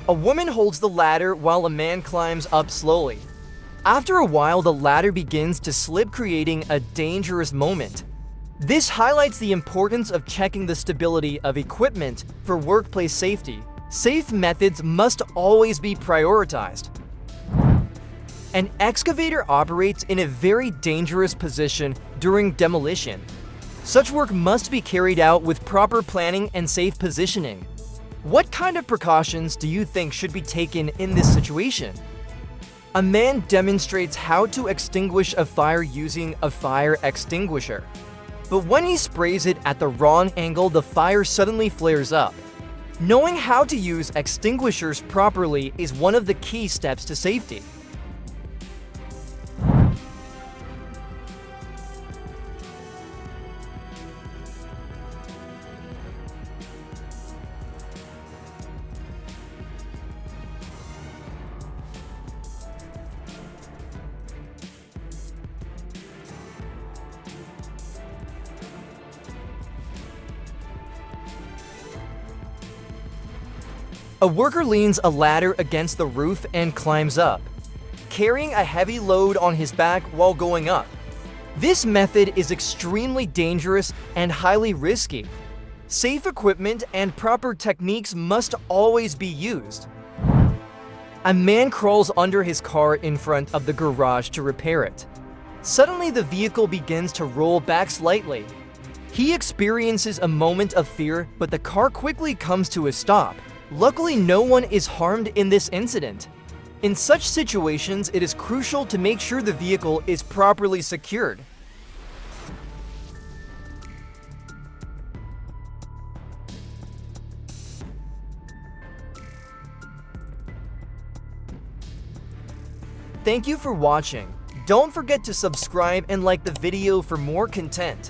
A woman holds the ladder while a man climbs up slowly. After a while, the ladder begins to slip, creating a dangerous moment. This highlights the importance of checking the stability of equipment for workplace safety. Safe methods must always be prioritized. An excavator operates in a very dangerous position during demolition. Such work must be carried out with proper planning and safe positioning. What kind of precautions do you think should be taken in this situation? A man demonstrates how to extinguish a fire using a fire extinguisher. But when he sprays it at the wrong angle, the fire suddenly flares up. Knowing how to use extinguishers properly is one of the key steps to safety. A worker leans a ladder against the roof and climbs up, carrying a heavy load on his back while going up. This method is extremely dangerous and highly risky. Safe equipment and proper techniques must always be used. A man crawls under his car in front of the garage to repair it. Suddenly, the vehicle begins to roll back slightly. He experiences a moment of fear, but the car quickly comes to a stop. Luckily, no one is harmed in this incident. In such situations, it is crucial to make sure the vehicle is properly secured. Thank you for watching. Don't forget to subscribe and like the video for more content.